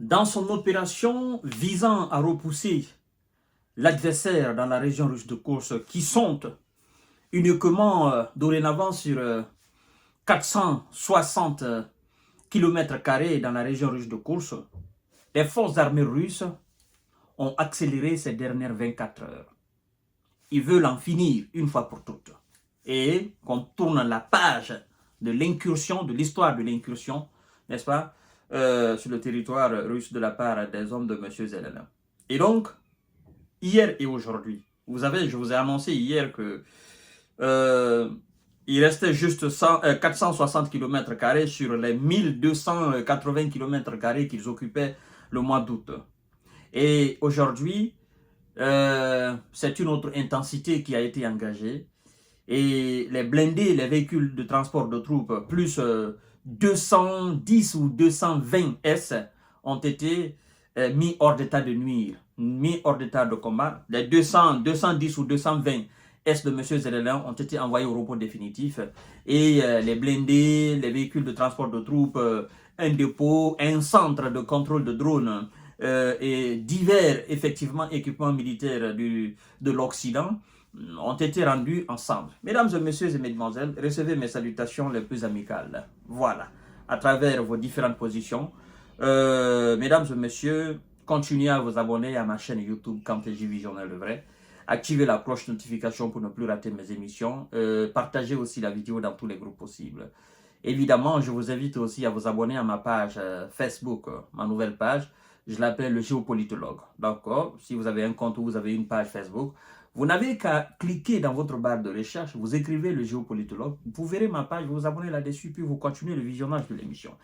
dans son opération visant à repousser l'adversaire dans la région russe de Kursk, qui sont uniquement dorénavant sur 460 km² dans la région russe de Kursk, les forces armées russes ont accéléré ces dernières 24 heures. Ils veulent en finir une fois pour toutes. Et qu'on tourne la page de l'incursion, de l'histoire de l'incursion, n'est-ce pas, sur le territoire russe de la part des hommes de M. Zelensky. Et donc, hier et aujourd'hui, je vous ai annoncé hier que il restait juste 460 km² sur les 1280 km² qu'ils occupaient le mois d'août. Et aujourd'hui, c'est une autre intensité qui a été engagée. Et les blindés, les véhicules de transport de troupes, plus 210 ou 220 S ont été mis hors d'état de nuire, mis hors d'état de combat. Les 210 ou 220 S de M. Zelensky ont été envoyés au repos définitif. Et les blindés, les véhicules de transport de troupes, un dépôt, un centre de contrôle de drones et divers effectivement équipements militaires de l'Occident ont été rendus ensemble. Mesdames et messieurs et mesdemoiselles, recevez mes salutations les plus amicales. Voilà, à travers vos différentes positions. Mesdames et messieurs, continuez à vous abonner à ma chaîne YouTube Camp-PJ Visionnel le Vrai. Activez la cloche de notification pour ne plus rater mes émissions. Partagez aussi la vidéo dans tous les groupes possibles. Évidemment, je vous invite aussi à vous abonner à ma page Facebook, ma nouvelle page. Je l'appelle le géopolitologue. D'accord? Si vous avez un compte ou vous avez une page Facebook, vous n'avez qu'à cliquer dans votre barre de recherche, vous écrivez le géopolitologue, vous verrez ma page, vous vous abonnez là-dessus, puis vous continuez le visionnage de l'émission.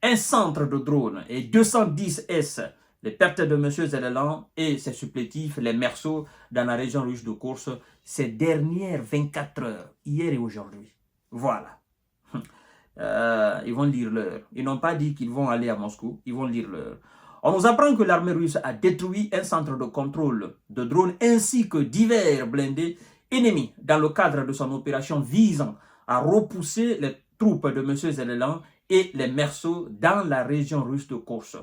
Un centre de drones et 210 S, les pertes de M. Zelensky et ses supplétifs, les merceaux dans la région russe de Kursk, ces dernières 24 heures, hier et aujourd'hui. Voilà. Ils vont lire l'heure. Ils n'ont pas dit qu'ils vont aller à Moscou, ils vont lire l'heure. On nous apprend que l'armée russe a détruit un centre de contrôle de drones ainsi que divers blindés ennemis dans le cadre de son opération visant à repousser les troupes de M. Zelensky et les merceaux dans la région russe de Kursk.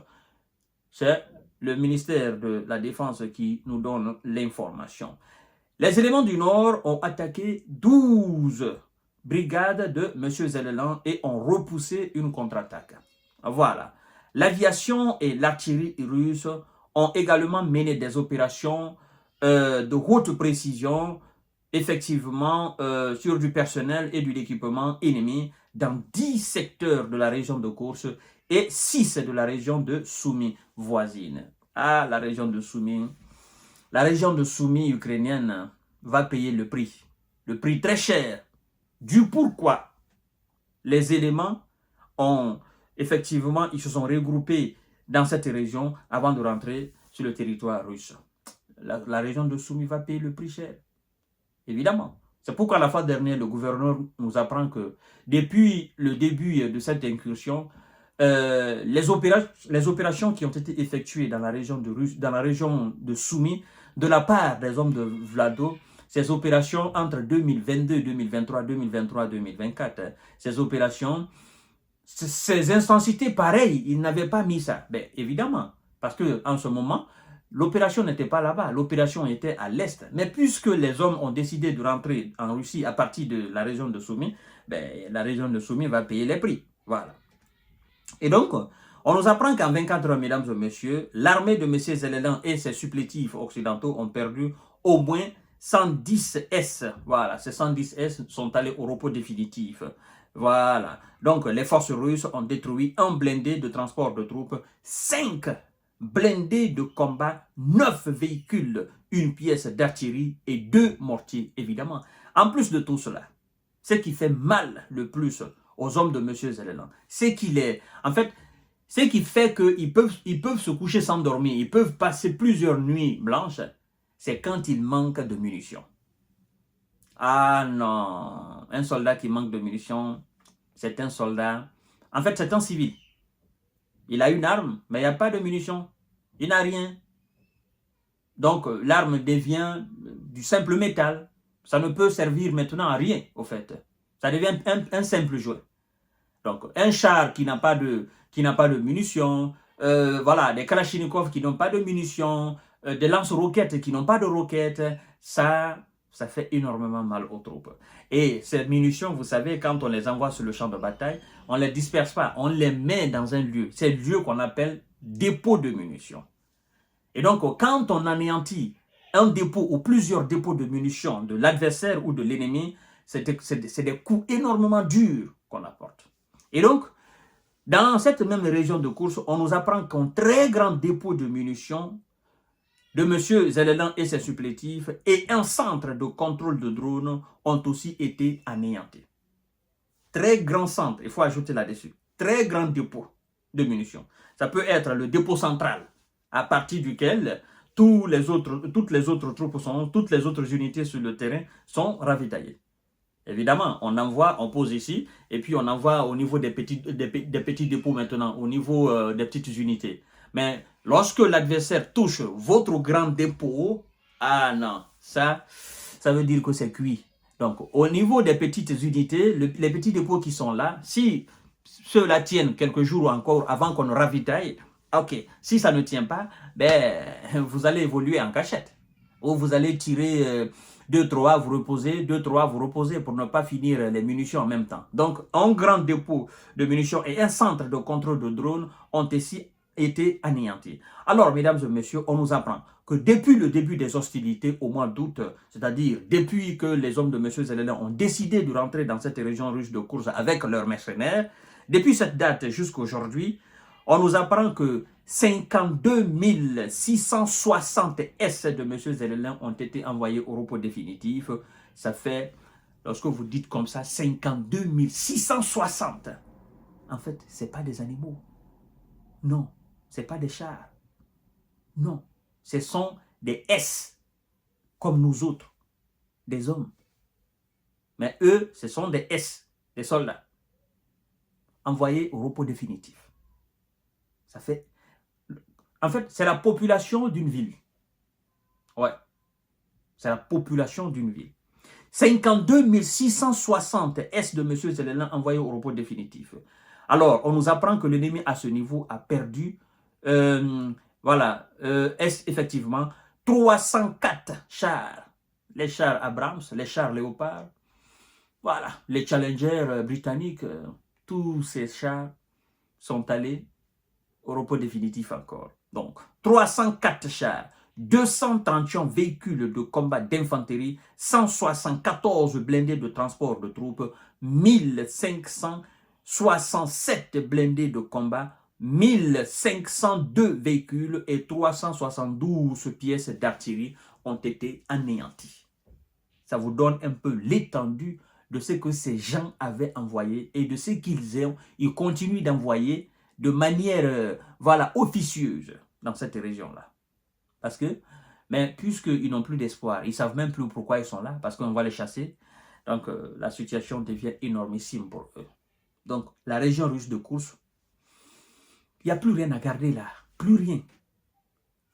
C'est le ministère de la Défense qui nous donne l'information. Les éléments du Nord ont attaqué 12 brigades de M. Zelensky et ont repoussé une contre-attaque. Voilà. L'aviation et l'artillerie russe ont également mené des opérations de haute précision, effectivement, sur du personnel et de l'équipement ennemi dans 10 secteurs de la région de Kursk et 6 de la région de Soumy voisine. Ah, la région de Soumy ukrainienne va payer le prix très cher, du pourquoi les éléments ont... Effectivement, ils se sont regroupés dans cette région avant de rentrer sur le territoire russe. La région de Soumy va payer le prix cher. Évidemment. C'est pourquoi la fois dernière, le gouverneur nous apprend que depuis le début de cette incursion, les opérations qui ont été effectuées dans la région de Soumy, de la part des hommes de Vlado, ces opérations entre 2022, 2023, 2023, 2024, ces opérations... Ces intensités pareilles, ils n'avaient pas mis ça. Ben, évidemment, parce qu'en ce moment, l'opération n'était pas là-bas, l'opération était à l'est. Mais puisque les hommes ont décidé de rentrer en Russie à partir de la région de Soumy, ben, la région de Soumy va payer les prix. Voilà. Et donc, on nous apprend qu'en 24 heures, mesdames et messieurs, l'armée de M. Zelensky et ses supplétifs occidentaux ont perdu au moins 110 S. Voilà, ces 110 S sont allés au repos définitif. Voilà. Donc, les forces russes ont détruit un blindé de transport de troupes, 5 blindés de combat, 9 véhicules, une pièce d'artillerie et 2 mortiers, évidemment. En plus de tout cela, ce qui fait mal le plus aux hommes de M. Zelensky, c'est qu'il est... En fait, ce qui fait qu'ils peuvent se coucher sans dormir, ils peuvent passer plusieurs nuits blanches, c'est quand il manque de munitions. Ah non, un soldat qui manque de munitions, c'est un soldat... En fait, c'est un civil. Il a une arme, mais il n'y a pas de munitions. Il n'a rien. Donc, l'arme devient du simple métal. Ça ne peut servir maintenant à rien, au fait. Ça devient un simple jouet. Donc, un char qui n'a pas de munitions, voilà, des Kalachnikov qui n'ont pas de munitions, des lance-roquettes qui n'ont pas de roquettes, ça fait énormément mal aux troupes. Et ces munitions, vous savez, quand on les envoie sur le champ de bataille, on ne les disperse pas, on les met dans un lieu. C'est le lieu qu'on appelle dépôt de munitions. Et donc, quand on anéantit un dépôt ou plusieurs dépôts de munitions de l'adversaire ou de l'ennemi, c'est des coups énormément durs qu'on apporte. Et donc, dans cette même région de course, on nous apprend qu'un très grand dépôt de munitions de M. Zelensky et ses supplétifs et un centre de contrôle de drones ont aussi été anéantis. Très grand centre, il faut ajouter là-dessus, très grand dépôt de munitions. Ça peut être le dépôt central, à partir duquel toutes les autres troupes, toutes les autres unités sur le terrain sont ravitaillées. Évidemment, on pose ici, et puis on envoie au niveau des petits dépôts maintenant, au niveau des petites unités. Mais lorsque l'adversaire touche votre grand dépôt, ah non, ça veut dire que c'est cuit. Donc, au niveau des petites unités, les petits dépôts qui sont là, si ceux-là tiennent quelques jours ou encore avant qu'on ravitaille, ok, si ça ne tient pas, ben, vous allez évoluer en cachette. Ou vous allez tirer 2-3, vous reposez, 2-3, vous reposez pour ne pas finir les munitions en même temps. Donc, un grand dépôt de munitions et un centre de contrôle de drones ont ici été anéantis. Alors, mesdames et messieurs, on nous apprend que depuis le début des hostilités au mois d'août, c'est-à-dire depuis que les hommes de M. Zelensky ont décidé de rentrer dans cette région russe de course avec leurs mercenaires, depuis cette date jusqu'à aujourd'hui, on nous apprend que 52 660 S de M. Zelensky ont été envoyés au repos définitif. Ça fait, lorsque vous dites comme ça, 52 660. En fait, ce n'est pas des animaux. Non, ce n'est pas des chars. Non, ce sont des S, comme nous autres, des hommes. Mais eux, ce sont des S, des soldats, envoyés au repos définitif. Ça fait... En fait, c'est la population d'une ville. Ouais, c'est la population d'une ville. 52 660 S de M. Zelensky envoyés au repos définitif. Alors, on nous apprend que l'ennemi à ce niveau a perdu, effectivement, 304 chars. Les chars Abrams, les chars Léopard, voilà, les Challengers britanniques, tous ces chars sont allés au repos définitif encore. Donc, 304 chars, 231 véhicules de combat d'infanterie, 174 blindés de transport de troupes, 1567 blindés de combat, 1502 véhicules et 372 pièces d'artillerie ont été anéantis. Ça vous donne un peu l'étendue de ce que ces gens avaient envoyé et de ce ils continuent d'envoyer de manière officieuse dans cette région-là. Parce que, mais puisqu'ils n'ont plus d'espoir, ils ne savent même plus pourquoi ils sont là, parce qu'on va les chasser, donc la situation devient énormissime pour eux. Donc, la région russe de course, il n'y a plus rien à garder là, plus rien.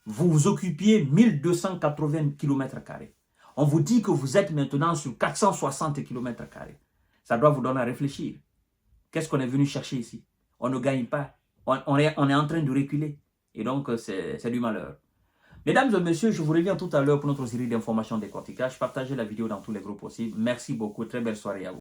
Vous vous occupiez 1280 km². On vous dit que vous êtes maintenant sur 460 km². Ça doit vous donner à réfléchir. Qu'est-ce qu'on est venu chercher ici? On ne gagne pas. On est en train de reculer. Et donc, c'est du malheur. Mesdames et messieurs, je vous reviens tout à l'heure pour notre série d'informations décortiquage. Partagez la vidéo dans tous les groupes possibles. Merci beaucoup. Très belle soirée à vous.